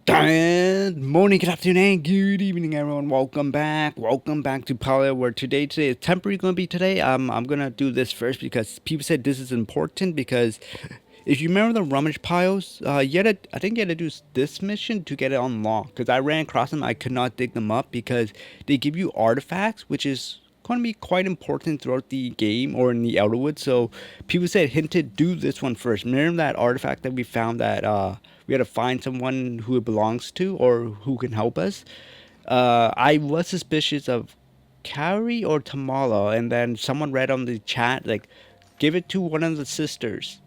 Good morning, good afternoon, and good evening, everyone. Welcome back. Welcome back to Palia, where today is temporary going to be today. I'm going to do this first because people said this is important because if you remember the rummage piles, I think you had to do this mission to get it unlocked because I ran across them. I could not dig them up because they give you artifacts, which is going to be quite important throughout the game or in the Elderwoods. So people said hinted do this one first. Remember that artifact that we found that we had to find someone who it belongs to or who can help us. I was suspicious of Carrie or Tamala, and then someone read on the chat like, give it to one of the sisters.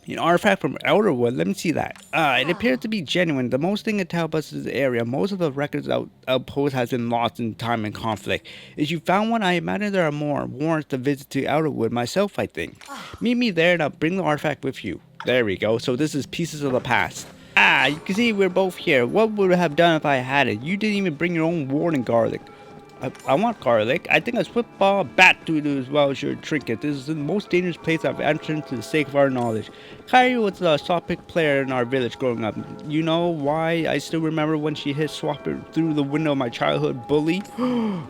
An artifact from Elderwood. Let me see that. It appears to be genuine. The most thing it tells us is the area. Most of the records outpost has been lost in time and conflict. If you found one, I imagine there are more. Warrants to visit to Elderwood myself, I think. Meet me there and I'll bring the artifact with you. There we go. So this is pieces of the past. You can see we're both here. What would I have done if I had it? You didn't even bring your own warning garlic. I want garlic. I think a football bat to do as well as your trinket. This is the most dangerous place I've entered to the sake of our knowledge. Kyrie was a soft pick player in our village growing up. You know why I still remember when she hit Swapper through the window of my childhood bully?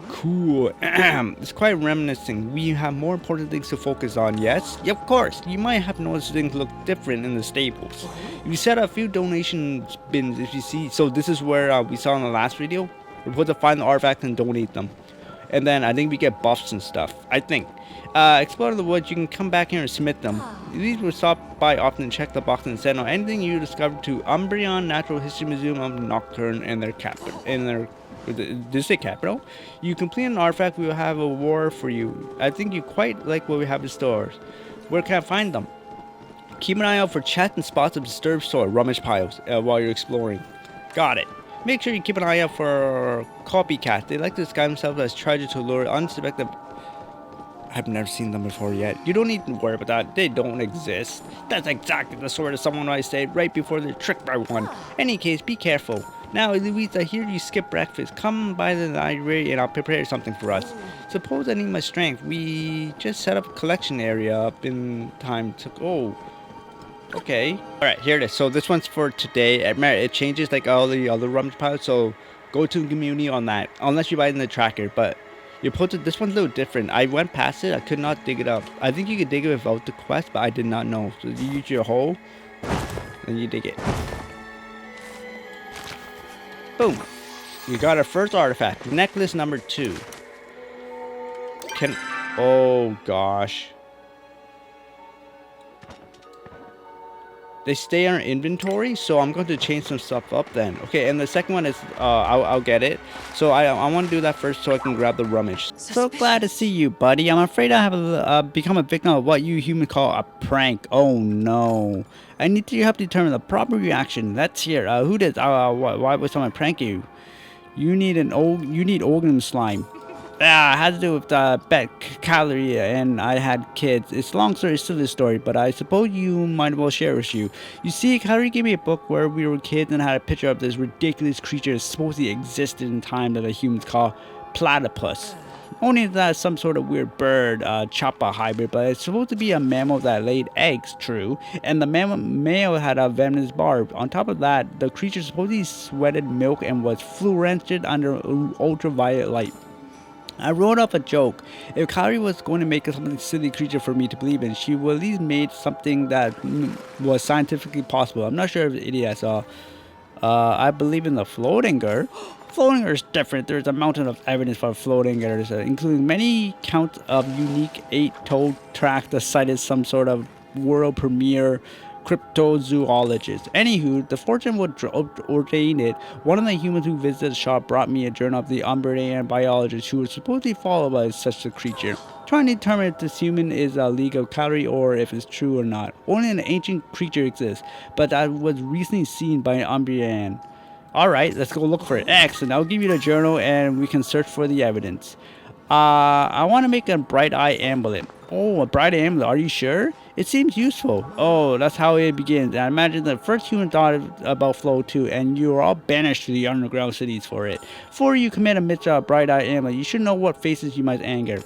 Cool. It's quite reminiscing. We have more important things to focus on, yes? Yeah, of course. You might have noticed things look different in the stables. You set a few donation bins if you see. So this is where we saw in the last video. We're supposed to find the artifacts and donate them. And then I think we get buffs and stuff. I think. Explore the woods, you can come back here and submit them. These will stop by often and check the box and send out anything you discover to Umbreon Natural History Museum of Nocturne and their capital. Did it say capital? You complete an artifact, we will have a reward for you. I think you quite like what we have in stores. Where can I find them? Keep an eye out for chests and spots of disturbed soil, rummage piles, while you're exploring. Got it. Make sure you keep an eye out for copycats. They like to disguise themselves as treasure to lure unsuspecting. I've never seen them before yet. You don't need to worry about that. They don't exist. That's exactly the sort of someone I said right before they're tricked by one. Any case, be careful. Now, Louise, I hear you skip breakfast. Come by the library and I'll prepare something for us. Suppose I need my strength. We just set up a collection area up in time to... Oh. Okay. Alright, here it is. So this one's for today. It changes like all the other rummage piles. So go to the community on that. Unless you buy it in the tracker. But you put it, this one's a little different. I went past it. I could not dig it up. I think you could dig it without the quest, but I did not know. So you use your hole and you dig it. Boom. We got our first artifact. Necklace number 2. Oh gosh. They stay in our inventory, so I'm going to change some stuff up then. Okay, and the second one is, I'll get it. So I want to do that first so I can grab the rummage. So glad to see you, buddy. I'm afraid I have become a victim of what you humans call a prank. Oh no. I need your help determine the proper reaction. Let's hear. Who did? Why would someone prank you? You need organ slime. It had to do with bet calorie and I had kids. It's a long story, it's still a story, but I suppose you might as well share with you. You see, Calorie gave me a book where we were kids and had a picture of this ridiculous creature that supposedly existed in time that the humans call Platypus. Only that some sort of weird bird, choppa hybrid, but it's supposed to be a mammal that laid eggs, true. And the male had a venomous barb. On top of that, the creature supposedly sweated milk and was fluorescent under ultraviolet light. I wrote up a joke. If Kyrie was going to make something silly creature for me to believe in, she would at least made something that was scientifically possible. I'm not sure if it is. I believe in the floating girl. Floating is different. There's a mountain of evidence for floating girls, including many counts of unique 8-toed tracks that cited some sort of world premiere cryptozoologist. Anywho, the fortune would ordain it. One of the humans who visited the shop brought me a journal of the Umbreon biologist who was supposedly followed by such a creature. Trying to determine if this human is a legal calorie or if it's true or not. Only an ancient creature exists, but that was recently seen by an Umbreon. Alright, let's go look for it. Excellent, I'll give you the journal and we can search for the evidence. I want to make a bright eye amulet. Oh, a bright amulet, are you sure? It seems useful. Oh, that's how it begins. I imagine the first human thought about Flow too, and you are all banished to the underground cities for it. Before you commit a bright eye amulet, you should know what faces you might anger.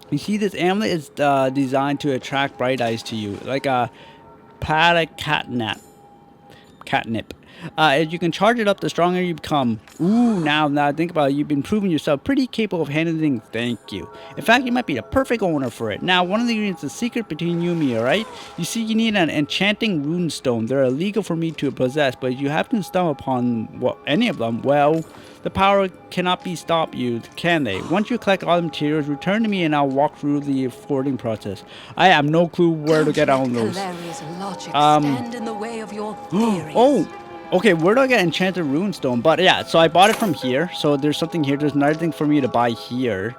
You see, this amulet is designed to attract bright eyes to you, like a Palia catnip. As you can charge it up, the stronger you become. Ooh, now think about it. You've been proving yourself pretty capable of handling. Thank you. In fact, you might be the perfect owner for it. Now, one of the ingredients is a secret between you and me, alright? You see, you need an enchanting rune stone. They're illegal for me to possess, but you happen to stumble upon any of them, well, the power cannot be stopped you, can they? Once you collect all the materials, return to me and I'll walk through the forwarding process. I have no clue where to get on those. Stand in the way of your theories. Oh, okay, where do I get enchanted runestone? But yeah, so I bought it from here. So there's something here. There's another thing for me to buy here,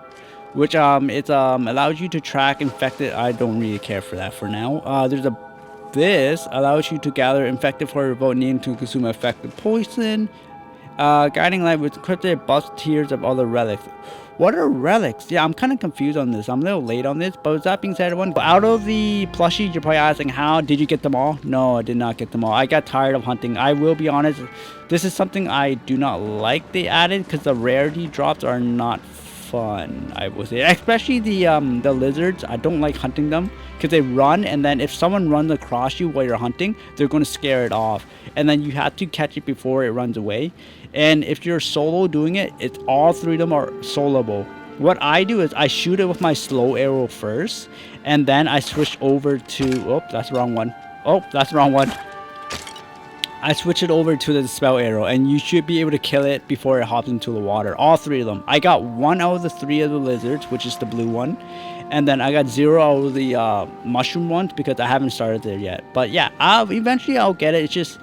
which it allows you to track infected. I don't really care for that for now. This allows you to gather infected for your vote needing to consume effective poison. Guiding light with encrypted buffs tiers of other relics. What are relics? Yeah, I'm kind of confused on this. I'm a little late on this, but with that being said, everyone, out of the plushies, you're probably asking, how did you get them all? No, I did not get them all. I got tired of hunting. I will be honest, this is something I do not like they added because the rarity drops are not fun, I would say. Especially the lizards. I don't like hunting them because they run, and then if someone runs across you while you're hunting, they're going to scare it off, and then you have to catch it before it runs away. And if you're solo doing it, it's all three of them are soloable. What I do is I shoot it with my slow arrow first, and then I switch over to, oh, that's the wrong one. Oh, that's the wrong one. I switch it over to the spell arrow, and you should be able to kill it before it hops into the water. All three of them. I got 1 out of the 3 of the lizards, which is the blue one. And then I got 0 out of the mushroom ones because I haven't started there yet. But yeah, eventually I'll get it. It's just,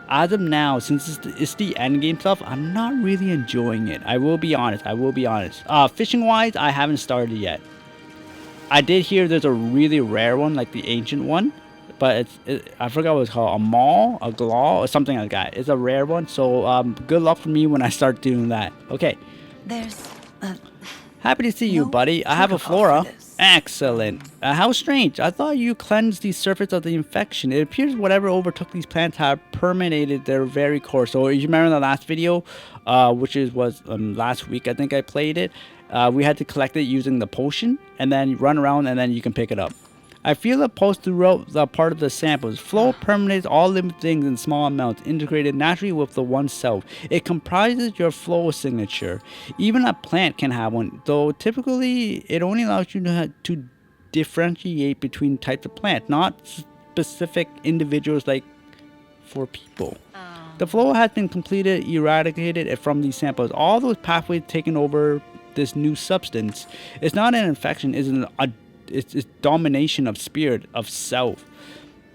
as of now, since it's the end game stuff, I'm not really enjoying it. I will be honest. Fishing wise, I haven't started yet. I did hear there's a really rare one, like the ancient one, but I forgot what it's called, a maul, a glaw, or something like that. It's a rare one, so good luck for me when I start doing that. Okay. There's Happy to see you, buddy. I have a flora. Excellent. How strange. I thought you cleansed the surface of the infection. It appears whatever overtook these plants have permeated their very core. So you remember the last video, which was last week, I think I played it. We had to collect it using the potion and then run around and then you can pick it up. I feel it pulse throughout the part of the samples. Flow permeates all living things in small amounts, integrated naturally with the one self. It comprises your flow signature. Even a plant can have one, though typically it only allows you to differentiate between types of plant, not specific individuals like for people. The flow has been completed, eradicated from these samples. All those pathways taken over this new substance. It's not an infection, it's domination of spirit, of self.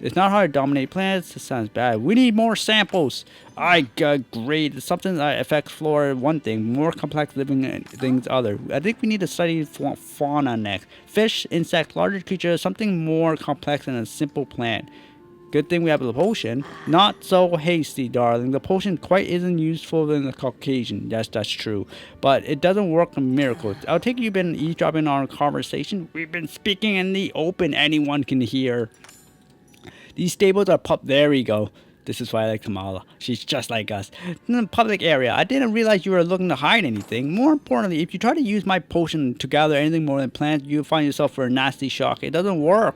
It's not hard to dominate plants. This sounds bad. We need more samples. I got great. Something that affects flora, one thing. More complex living things, other. I think we need to study fauna next. Fish, insects, larger creatures, something more complex than a simple plant. Good thing we have the potion. Not so hasty, darling. The potion quite isn't useful in the Caucasian. Yes, that's true. But it doesn't work in miracles. I'll take you've been eavesdropping on our conversation. We've been speaking in the open. Anyone can hear. These stables are There we go. This is why I like Kamala. She's just like us. In the public area, I didn't realize you were looking to hide anything. More importantly, if you try to use my potion to gather anything more than plants, you'll find yourself for a nasty shock. It doesn't work.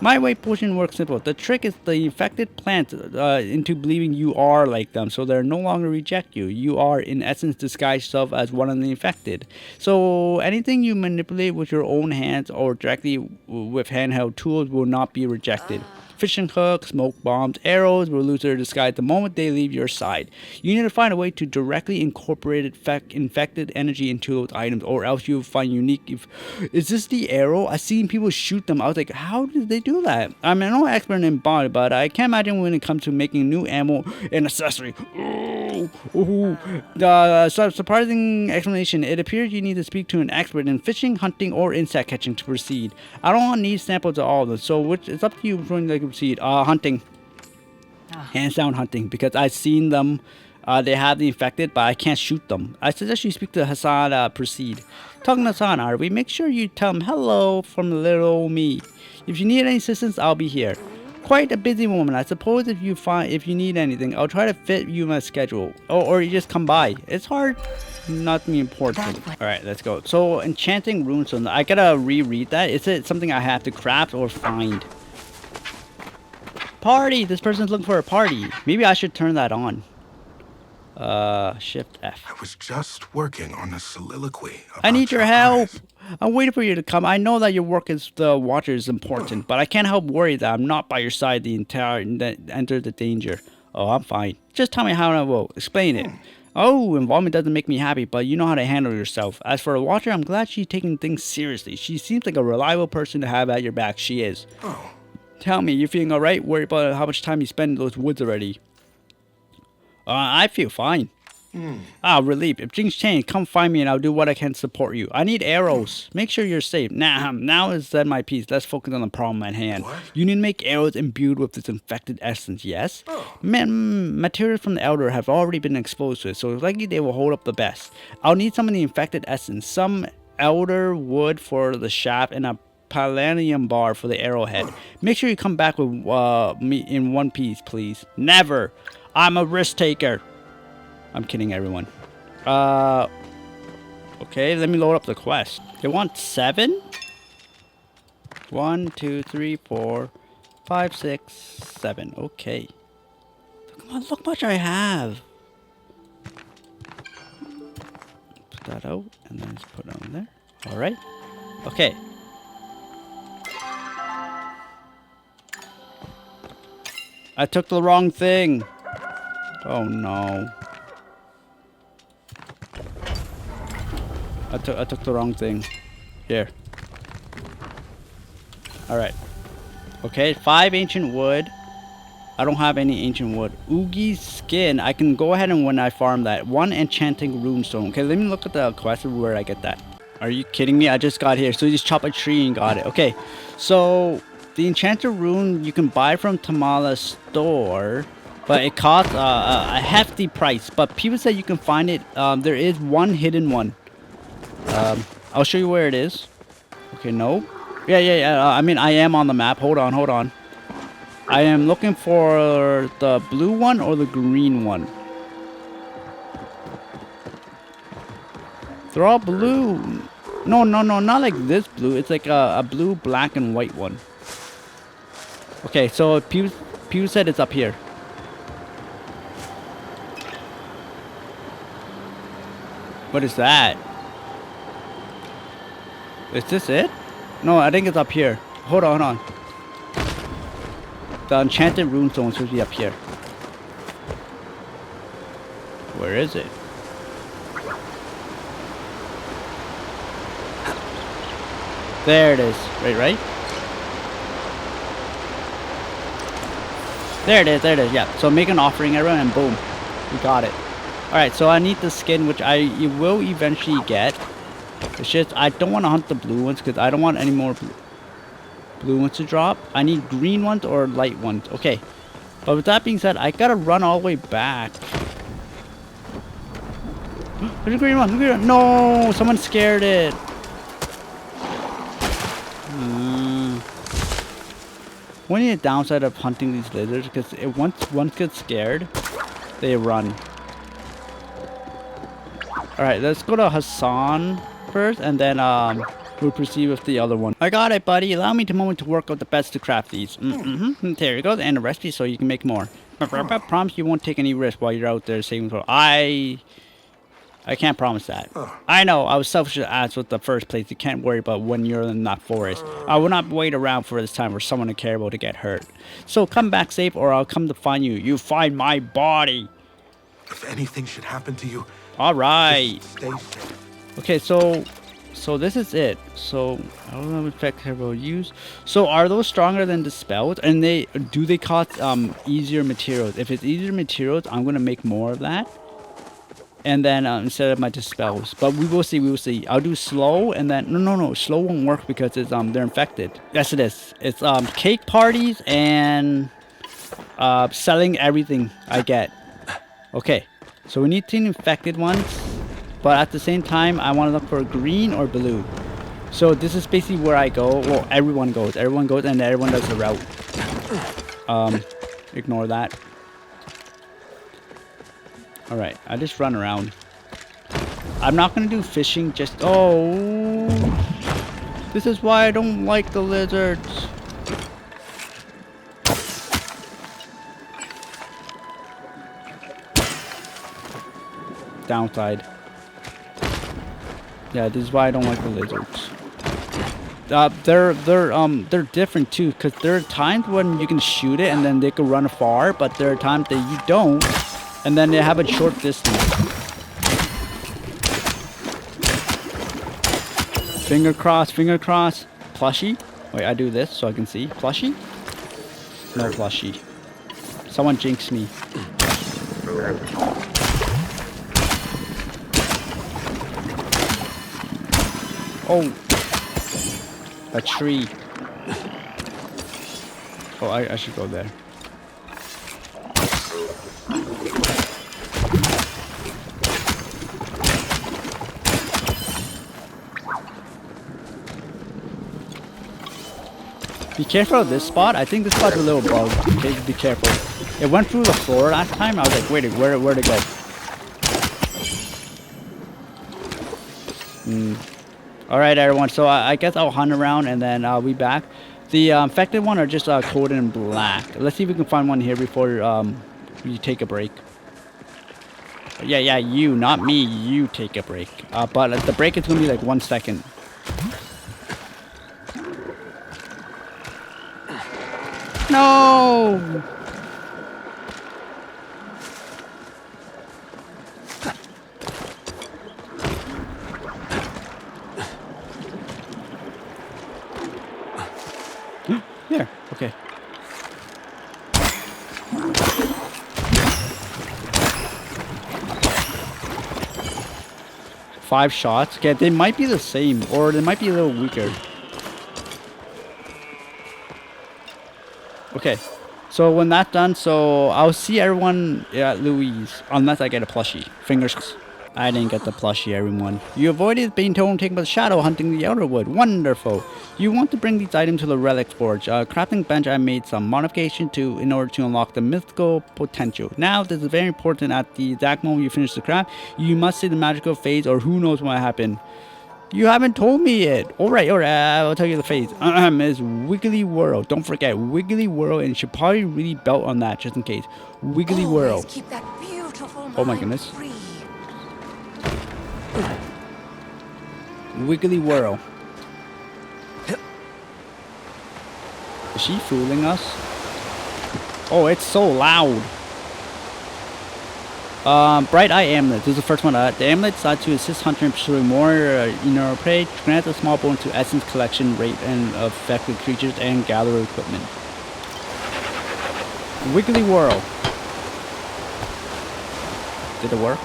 My way potion works simple. The trick is the infected plants into believing you are like them, so they no longer reject you. You are, in essence, disguise yourself as one of the infected. So anything you manipulate with your own hands or directly with handheld tools will not be rejected. Fishing hooks, smoke bombs, arrows will lose their disguise the moment they leave your side. You need to find a way to directly incorporate infected energy into those items, or else you'll find unique. Is this the arrow? I've seen people shoot them. I was like, how did they do that? I'm no expert in body, but I can't imagine when it comes to making new ammo and accessory. Surprising explanation. It appears you need to speak to an expert in fishing, hunting, or insect catching to proceed. I don't need samples of all of them, so it's up to you when they can proceed. Hunting. Hands down hunting, because I've seen them. They have the infected, but I can't shoot them. I suggest you speak to Hassan. Proceed. Talking to Hassan, are we? Make sure you tell him hello from little me. If you need any assistance, I'll be here. Quite a busy woman. I suppose if you need anything, I'll try to fit you in my schedule. Or you just come by. It's hard not to be important. Alright, let's go. So, enchanting runestone. I gotta reread that. Is it something I have to craft or find? Party! This person's looking for a party. Maybe I should turn that on. Shift F. I was just working on a soliloquy about I need your help. eyes. I'm waiting for you to come. I know that your work as the watcher is important, but I can't help worry that I'm not by your side the entire enter the danger. Oh, I'm fine. Just tell me how I will. Explain it. Oh, involvement doesn't make me happy, but you know how to handle yourself. As for a watcher, I'm glad she's taking things seriously. She seems like a reliable person to have at your back. She is. Oh, Tell me, you feeling alright? Worry about how much time you spend in those woods already. I feel fine. Ah, relief. If things change, come find me and I'll do what I can to support you. I need arrows. Make sure you're safe. Now is said my piece. Let's focus on the problem at hand. What? You need to make arrows imbued with this infected essence, yes? Oh. Materials from the Elder have already been exposed to it, so it's likely they will hold up the best. I'll need some of the infected essence, some elder wood for the shaft, and a palladium bar for the arrowhead. Make sure you come back with me in one piece, please. Never. I'm a risk taker. I'm kidding, everyone. Okay, let me load up the quest. They want 7? 1, 2, 3, 4, 5, 6, 7. Okay. Come on, look how much I have. Put that out, and then just put it on there. Alright. Okay. I took the wrong thing. Oh no. I took the wrong thing. Here. Alright. Okay, 5 ancient wood. I don't have any ancient wood. Oogie's skin. I can go ahead and when I farm that. 1 enchanting runestone. Okay, let me look at the quest of where I get that. Are you kidding me? I just got here. So you just chop a tree and got it. Okay. So the enchanted rune you can buy from Tamala's store. But it costs a hefty price. But people say you can find it. There is one hidden one. I'll show you where it is. Okay, no. Yeah. I mean, I am on the map. Hold on. I am looking for the blue one or the green one. They're all blue. No, not like this blue. It's like a blue, black, and white one. Okay, so Pew said it's up here. What is that? Is this it? No, I think it's up here. Hold on. The enchanted runestone is supposed to be up here. Where is it? There it is. Right? There it is. Yeah. So make an offering, everyone, and boom. We got it. Alright, so I need the skin, which you will eventually get. It's just, I don't want to hunt the blue ones, because I don't want any more blue ones to drop. I need green ones or light ones. Okay. But with that being said, I gotta run all the way back. There's a green one. No! Someone scared it. One of the downside of hunting these lizards, because once gets scared, they run. Alright, let's go to Hassan first, and then we'll proceed with the other one. I got it, buddy. Allow me a moment to work out the best to craft these. There you go, and the recipe so you can make more. Promise you won't take any risk while you're out there saving for. I can't promise that. I know, I was selfish to ask with the first place. You can't worry about when you're in that forest. I will not wait around for this time for someone to care about to get hurt. So come back safe or I'll come to find you. You find my body. If anything should happen to you, alright. stay safe. Okay, so this is it. So I don't know if effect will use. So are those stronger than dispelled? And do they cost easier materials? If it's easier materials, I'm gonna make more of that. And then instead of my dispels, but we will see. I'll do slow, and then no, slow won't work because it's they're infected. Yes, it is. It's cake parties and selling everything I get. Okay, so we need 10 infected ones, but at the same time, I want to look for green or blue. So this is basically where I go. Well, everyone goes, and everyone does the route. Ignore that. Alright, I just run around. I'm not gonna do fishing, just... Oh! This is why I don't like the lizards. downside. Yeah, this is why I don't like the lizards. They're different too, because there are times when you can shoot it and then they can run far, but there are times that you don't, and then they have a short distance. Finger cross, finger cross. Plushie. Wait, I do this so I can see. Plushie? No plushie. Someone jinxed me. Oh. A tree. Oh, I should go there. Be careful of this spot. I think this spot's a little bugged. Okay, be careful. It went through the floor last time. I was like, wait, where'd it go? Alright, everyone. So I guess I'll hunt around and then I'll be back. The infected one are just coated in black. Let's see if we can find one here before you take a break. Yeah, you, not me. You take a break. But the break is going to be like 1 second. No! Here, okay. Five shots. Okay, they might be the same, or they might be a little weaker. Okay, so when that's done, so I'll see everyone at Louise, unless I get a plushie. Fingers crossed. I didn't get the plushie, everyone. You avoided being told to take the shadow hunting the Elderwood. Wonderful. You want to bring these items to the relic forge. Crafting bench I made some modification to in order to unlock the mythical potential. Now, this is very important. At the exact moment you finish the craft, you must see the magical phase, or who knows what happened. You haven't told me yet. Alright, I'll tell you the phase. It's Wiggly Whirl. Don't forget, Wiggly Whirl, and you should probably really belt on that just in case. Wiggly Whirl. Keep that beautiful Oh my goodness. free. Wiggly Whirl. Is she fooling us? Oh, it's so loud. Bright Eye Amulet. This is the first one. The amulet is to assist hunter in pursuing more prey, grant a small bonus to essence collection rate and affected creatures, and gather equipment. Wiggly Whirl. Did it work?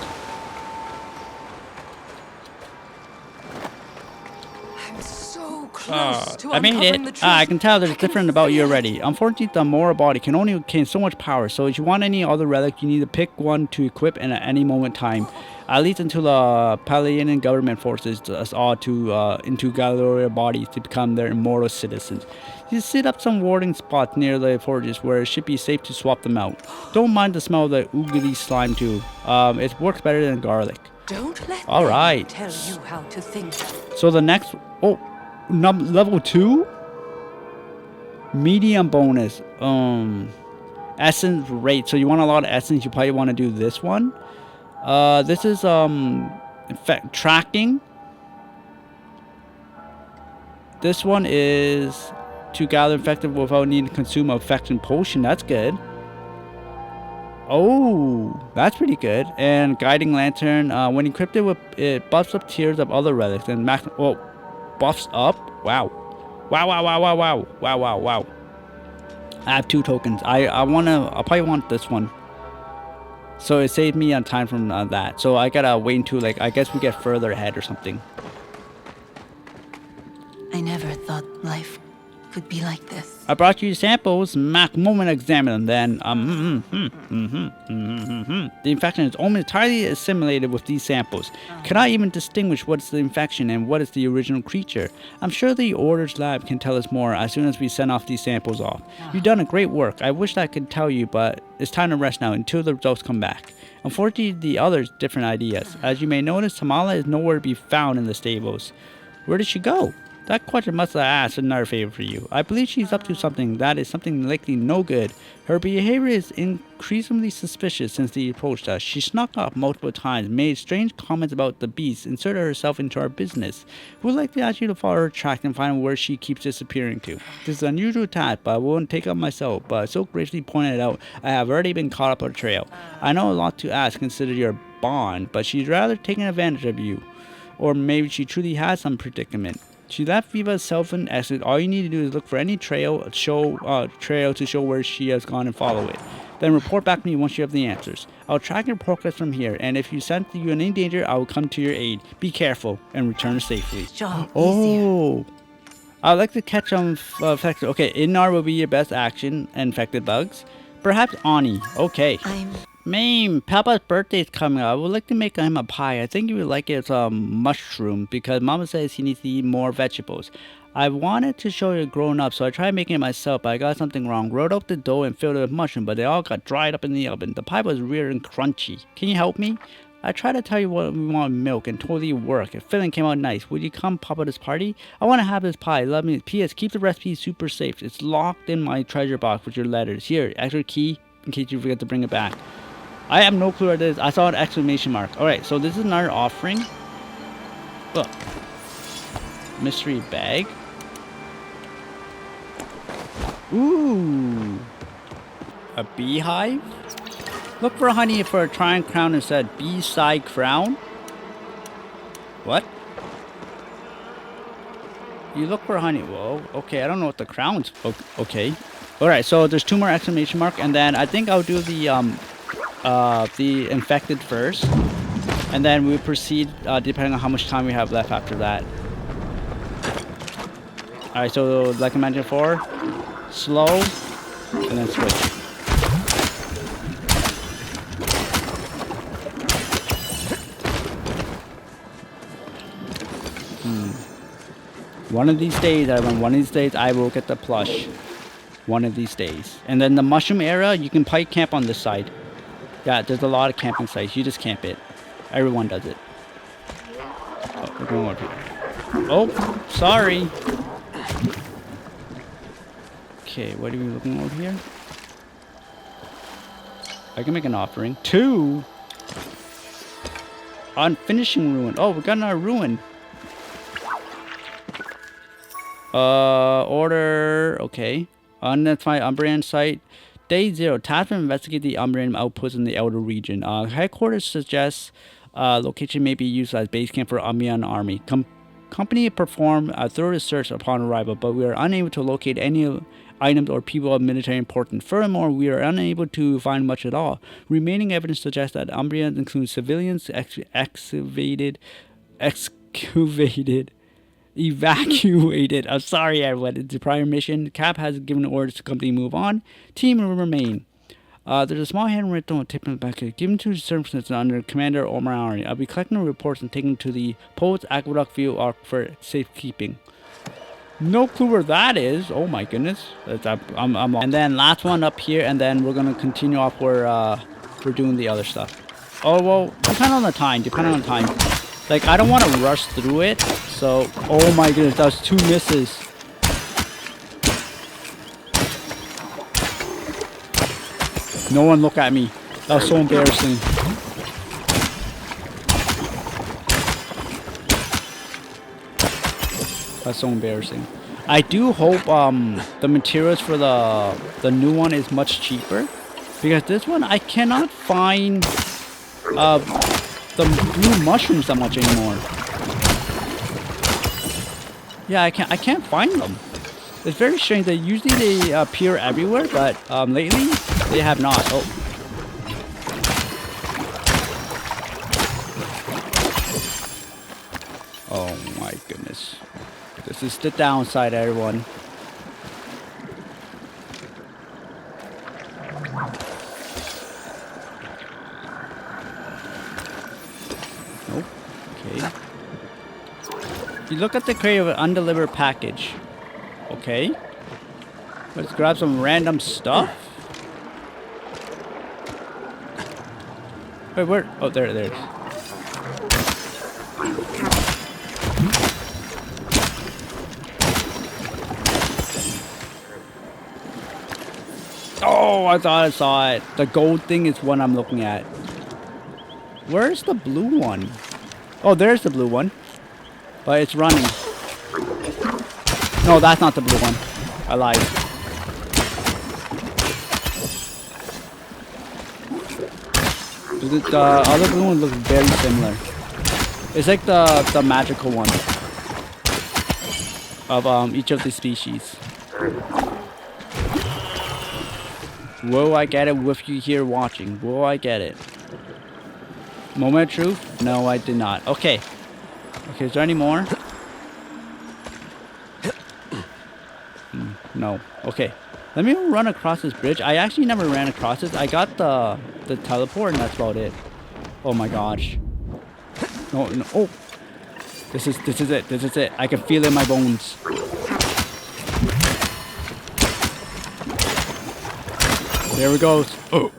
I'm so close to I made uncovering the it. truth. I can tell there's I can different about you feel it. already. Unfortunately, the Mora body can only contain so much power, so if you want any other relic, you need to pick one to equip and at any moment in time. At least until the Palian government forces us all to into Galloria bodies to become their immortal citizens. You set up some warding spots near the forges where it should be safe to swap them out. Don't mind the smell of the oogly slime too. It works better than garlic. Don't let All them right. tell you how to think. So the next, level 2, medium bonus, essence rate. So you want a lot of essence, you probably want to do this one. This is effect tracking. This one is to gather infected without needing to consume affection potion. That's good. Oh, that's pretty good. And guiding lantern. When equipped with it buffs up tiers of other relics and max. Oh, buffs up. Wow. Wow. I have 2 tokens. I probably want this one. So it saved me on time from that. So I gotta wait until, like, I guess we get further ahead or something. I never thought life could be like this. I brought you samples. Mac moment examine them. Then the infection is almost entirely assimilated with these samples. Cannot even distinguish what is the infection and what is the original creature. I'm sure the Order's lab can tell us more as soon as we send off these samples off. You've done a great work. I wish I could tell you, but it's time to rest now until the results come back. Unfortunately, the others different ideas. As you may notice, Tamala is nowhere to be found in the stables. Where did she go? That question must have asked another favor for you. I believe she's up to something that is something likely no good. Her behavior is increasingly suspicious since they approached us. She snuck up multiple times, made strange comments about the beast, inserted herself into our business. We'd like to ask you to follow her track and find where she keeps disappearing to. This is an unusual task, but I won't take up myself. But so gracefully pointed out, I have already been caught up on a trail. I know a lot to ask consider your bond, but she's rather taking advantage of you. Or maybe she truly has some predicament. She left Viva's cell-phone exit. All you need to do is look for any trail to show where she has gone and follow it. Then report back to me once you have the answers. I'll track your progress from here, and if you sense you in any danger, I will come to your aid. Be careful and return safely. Oh, I'd like to catch infected. Okay, Inar will be your best action. Infected bugs, perhaps Ani. Okay. Mame, Papa's birthday is coming up. I would like to make him a pie. I think you would like it mushroom because Mama says he needs to eat more vegetables. I wanted to show you growing up, so I tried making it myself, but I got something wrong. Rolled up the dough and filled it with mushroom, but they all got dried up in the oven. The pie was weird and crunchy. Can you help me? I tried to tell you what we want milk and totally worked. The filling came out nice. Would you come pop at this party? I want to have this pie. Love me. P.S. Keep the recipe super safe. It's locked in my treasure box with your letters. Here, extra key in case you forget to bring it back. I have no clue what it is. I saw an exclamation mark. Alright, so this is another offering. Look. Mystery bag. Ooh. A beehive? Look for honey for a triumph crown instead. Bee-side crown? What? You look for honey. Whoa. Okay, I don't know what the crown's. Okay. Alright, so there's 2 more exclamation mark, and then I think I'll do the infected first, and then we proceed depending on how much time we have left after that. Alright, so like I mentioned before, slow, and then switch. One of these days, I will get the plush. One of these days. And then the mushroom area, you can probably camp on this side. Yeah, there's a lot of camping sites. You just camp it. Everyone does it. Oh, we're going over here. Oh, sorry. Okay, what are we looking over here? I can make an offering. 2! On finishing ruin. Oh, we got another ruin. Order. Okay. Unidentified Umbrian site. Day 0. Task to investigate the Umbrian outposts in the Elder region. Headquarters suggests location may be used as base camp for Umbrian army. Company performed a thorough search upon arrival, but we are unable to locate any items or people of military importance. Furthermore, we are unable to find much at all. Remaining evidence suggests that Umbrians include civilians, evacuated. I'm sorry, everyone. It's a prior mission. Cap has given orders to company move on. Team will remain. There's a small handwritten tip in the back. Given to circumstances under Commander Omar. I'll be collecting reports and taking to the Poets Aqueduct Field Arc for safekeeping. No clue where that is. Oh my goodness. And then last one up here, and then we're gonna continue off where we're doing the other stuff. Oh well, depending on the time. Like, I don't want to rush through it, so... Oh my goodness, that was 2 misses. No one look at me. That was so embarrassing. That's so embarrassing. I do hope the materials for the new one is much cheaper. Because this one, I cannot find... the blue mushrooms that much anymore. Yeah, I can't find them. It's very strange that usually they appear everywhere, but lately they have not. Oh. Oh my goodness. This is the downside, everyone. You look at the crate of an undelivered package. Okay. Let's grab some random stuff. Wait, where? Oh, there it is. Oh, I thought I saw it. The gold thing is what I'm looking at. Where's the blue one? Oh, there's the blue one. But it's running. No, that's not the blue one. I lied. The other blue one looks very similar. It's like the magical one of each of the species. Whoa, I get it with you here watching. Whoa, I get it. Moment of truth? No, I did not. Okay. Okay, is there any more? No. Okay. Let me run across this bridge. I actually never ran across this. I got the teleport and that's about it. Oh my gosh. No, no. Oh. This is it. This is it. I can feel it in my bones. There it goes. Oh.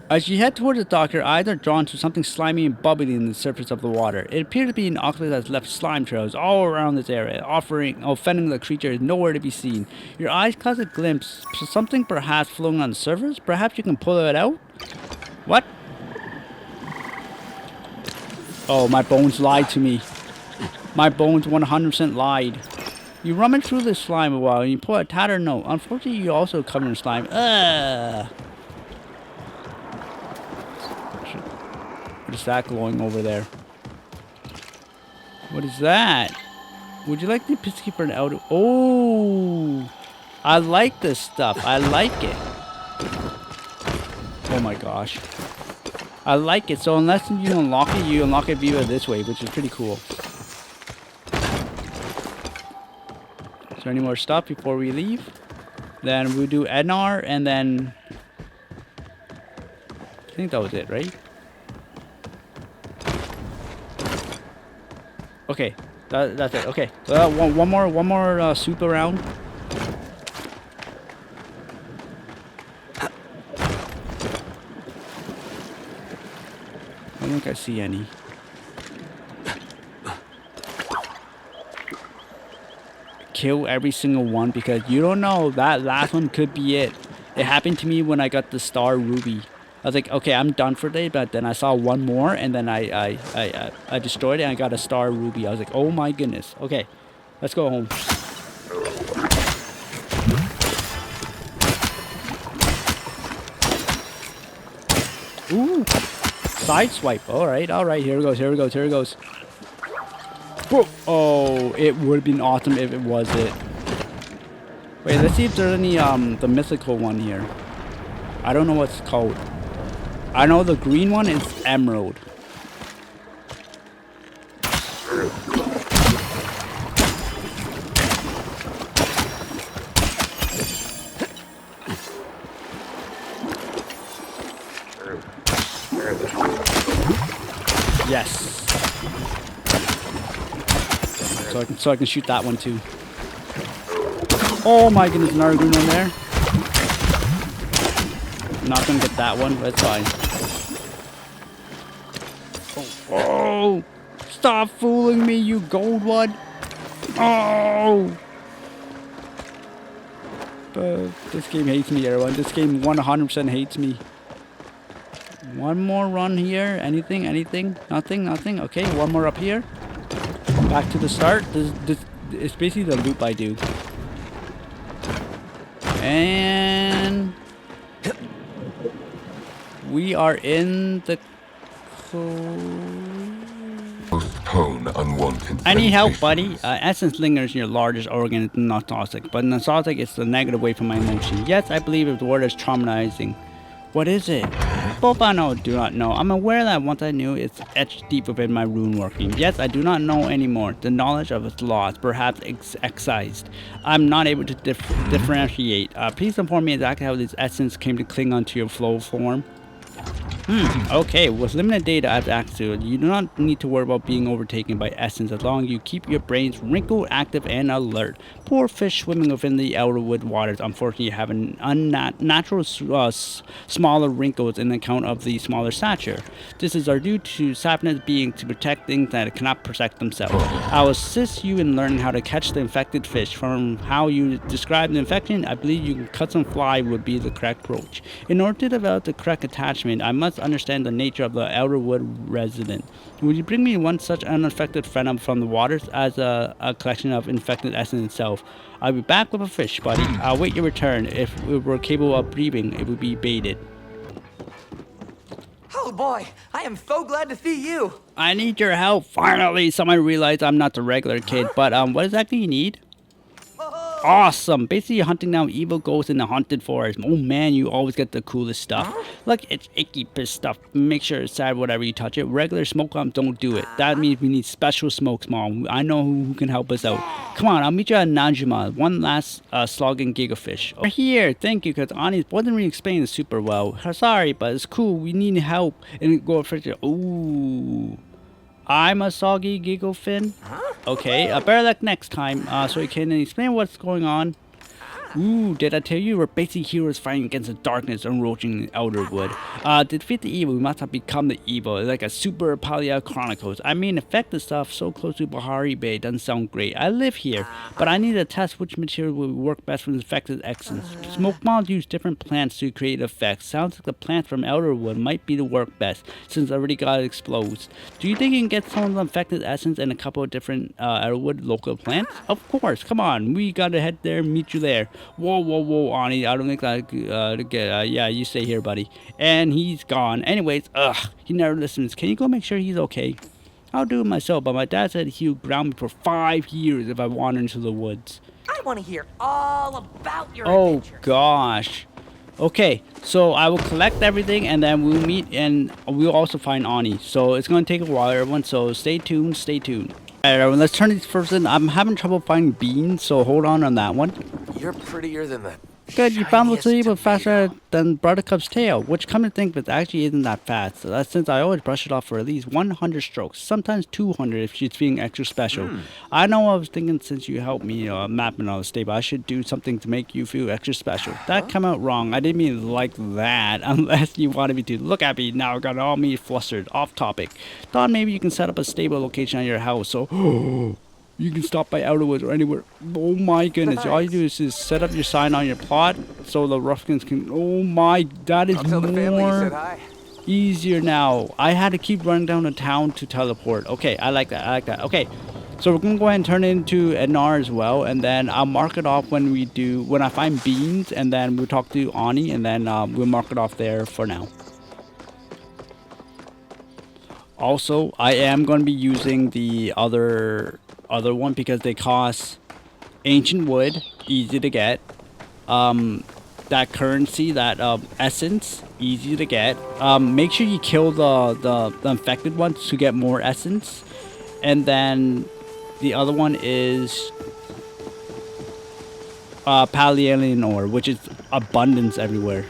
As you head towards the dock, your eyes are drawn to something slimy and bubbly in the surface of the water. It appears to be an octopus that has left slime trails all around this area, offending the creature is nowhere to be seen. Your eyes catch a glimpse of something perhaps floating on the surface. Perhaps you can pull it out? What? Oh, my bones lied to me. My bones 100% lied. You rummage through the slime a while and you pull a tattered note. Unfortunately, you also covered in slime. Ugh. What is that glowing over there? What is that? Would you like the peacekeeper out? Oh, I like this stuff. I like it. Oh my gosh. I like it. So unless you unlock it via this way, which is pretty cool. Is there any more stuff before we leave? Then we'll do Ednar and then... I think that was it, right? Okay, that's it. Okay, one more soup around. I don't think I see any. Kill every single one because you don't know, that last one could be it. It happened to me when I got the star ruby. I was like, okay, I'm done for today, but then I saw one more, and then I destroyed it, and I got a star ruby. I was like, oh my goodness. Okay, let's go home. Ooh, side swipe. All right, here it goes, here it goes, here it goes. Whoa. Oh, it would have been awesome if it was it. Wait, let's see if there's any, the mythical one here. I don't know what it's called. I know the green one is emerald. Yes. So I can shoot that one too. Oh my goodness, another green one there. I'm not gonna get that one, but it's fine. Oh, stop fooling me, you gold one. Oh. This game hates me, everyone. This game 100% hates me. One more run here. Anything? Anything? Nothing? Nothing? Okay, one more up here. Back to the start. This is basically the loop I do. And we are in the... Postpone unwanted. I need help, buddy. Essence lingers in your largest organ is nostalgic, but nostalgic is the negative way from my emotion. Yes, I believe if the word is traumatizing. What is it? Both I know do not know. I'm aware that once I knew, it's etched deep within my rune working. Yes, I do not know anymore. The knowledge of its loss, perhaps excised. I'm not able to differentiate. Please inform me exactly how this essence came to cling onto your flow form. Okay, with limited data I've access to, you do not need to worry about being overtaken by essence as long as you keep your brains wrinkled, active, and alert. Poor fish swimming within the Elderwood waters unfortunately have an unnatural smaller wrinkles in account of the smaller stature. This is due to sapness being to protect things that cannot protect themselves. I will assist you in learning how to catch the infected fish. From how you describe the infection, I believe you can cut some fly would be the correct approach. In order to develop the correct attachment, I must understand the nature of the Elderwood resident. Would you bring me one such unaffected friend up from the waters as a collection of infected essence itself? I'll be back with a fish, buddy. I'll wait your return. If we were capable of breathing, it would be baited. Oh boy, I am so glad to see you. I need your help. Finally, someone realized I'm not the regular kid. But what exactly you need? Awesome. Basically, you're hunting down evil ghosts in the haunted forest. Oh man, you always get the coolest stuff. Look, it's icky piss stuff. Make sure it's sad whatever you touch it. Regular smoke bombs don't do it. That means we need special smokes, mom. I know who can help us out. Come on, I'll meet you at Najima. One last slogging gigafish. Over here, thank you, because Ani wasn't really explaining super well. Sorry, but it's cool. We need help. And go fish. Ooh. I'm a soggy giggle fin. Okay, better luck next time, so you can explain what's going on. Ooh, did I tell you we're basically heroes fighting against the darkness encroaching in Elderwood? To defeat the evil, we must have become the evil, like a super Palia Chronicles. I mean, effective stuff so close to Bahari Bay doesn't sound great. I live here, but I need to test which material will work best with infected essence. Smoke bombs use different plants to create effects. Sounds like the plant from Elderwood might be the work best, since I already got it explodes. Do you think you can get some of the infected essence and a couple of different Elderwood local plants? Of course, come on, we gotta head there and meet you there. Whoa, Ani, I don't think that yeah, you stay here, buddy. And he's gone. Anyways, he never listens. Can you go make sure he's okay? I'll do it myself, but my dad said he would ground me for 5 years if I wander into the woods. I want to hear all about your Oh, adventure. gosh. Okay, so I will collect everything and then we'll meet and we'll also find Ani. So it's going to take a while, everyone, so stay tuned, stay tuned. Alright, everyone, let's turn these first in. I'm having trouble finding beans, so hold on that one. You're prettier than the Good, you found the shiniest but faster tomato. than Buttercup's tail, which come to think of it actually isn't that fast. So that's since I always brush it off for at least 100 strokes, sometimes 200 if she's feeling extra special. I know I was thinking since you helped me mapping all the stable, I should do something to make you feel extra special. That came out wrong. I didn't mean like that, unless you wanted me to. Look at me now, got all me flustered. Off topic. Thought maybe you can set up a stable location at your house, so you can stop by Elderwoods or anywhere. Oh my goodness. All you do is just set up your sign on your plot so the ruffians can. Oh my, that is I'll tell the family you said more hi. easier now. I had to keep running down to town to teleport. Okay, I like that. Okay, so we're gonna go ahead and turn it into NR as well, and then I'll mark it off when I find beans, and then we'll talk to Ani, and then we'll mark it off there for now. Also, I am going to be using the other one because they cost ancient wood, easy to get. That currency, that essence, easy to get. Make sure you kill the infected ones to get more essence. And then the other one is Palia ore, which is abundance everywhere.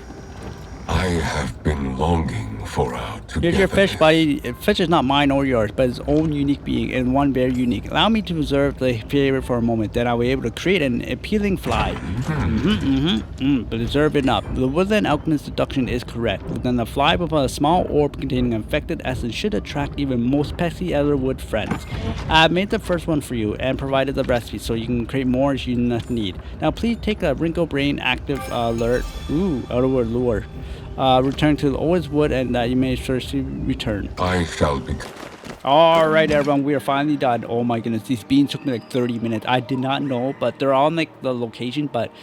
I have been longing for our Here's your fish, togetherness. buddy. Fish is not mine or yours, but its own unique being, and one very unique. Allow me to observe the favorite for a moment, then I'll be able to create an appealing fly. But observe it up. The woodland alchemist's deduction is correct. Then the fly with a small orb containing infected essence should attract even most pesky Elderwood friends. I've made the first one for you and provided the recipe so you can create more as you need. Now please take a wrinkle brain active alert. Ooh, Elderwood lure. Return to the oldest wood and that you may first return. I shall be. Alright everyone, we are finally done. Oh my goodness, these beans took me like 30 minutes. I did not know, but they're on like the location, but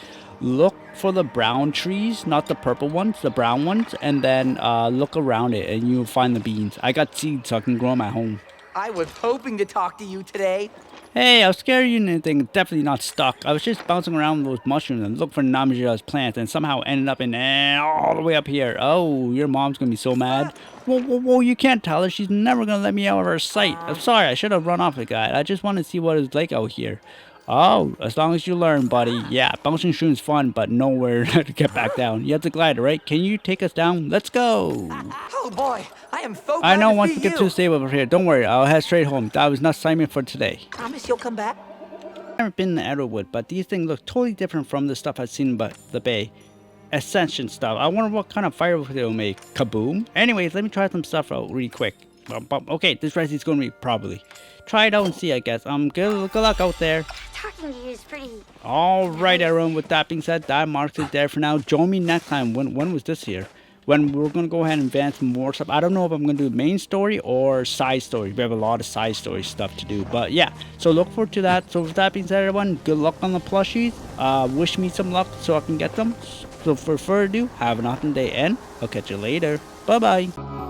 look for the brown trees, not the purple ones, the brown ones, and then look around it and you'll find the beans. I got seeds so I can grow them at home. I was hoping to talk to you today. Hey, I was scared you anything, definitely not stuck. I was just bouncing around those mushrooms and looked for Namija's plants and somehow ended up in all the way up here. Oh, your mom's gonna be so mad. Whoa, you can't tell her. She's never gonna let me out of her sight. I'm sorry, I should have run off the guy. I just want to see what it's like out here. Oh, as long as you learn, buddy. Yeah, bouncing shrooms fun, but nowhere to get back down. You have the glider, right? Can you take us down? Let's go. Oh boy, I am so glad I know to once see we get you. too stable over here. Don't worry, I'll head straight home. That was not assignment for today. Promise you'll come back? I've never been in Elderwood, but these things look totally different from the stuff I've seen by the bay. Ascension stuff. I wonder what kind of fireworks they'll make. Kaboom? Anyways, let me try some stuff out really quick. Okay, this recipe's gonna be probably. Try it out and see, I guess. Good luck out there. Talking to you is pretty. Alright, everyone, with that being said, that marks it there for now. Join me next time. When was this here? When we're gonna go ahead and advance more stuff. I don't know if I'm gonna do main story or side story. We have a lot of side story stuff to do. But yeah, so look forward to that. So with that being said, everyone, good luck on the plushies. Wish me some luck so I can get them. So for further ado, have an awesome day and I'll catch you later. Bye bye.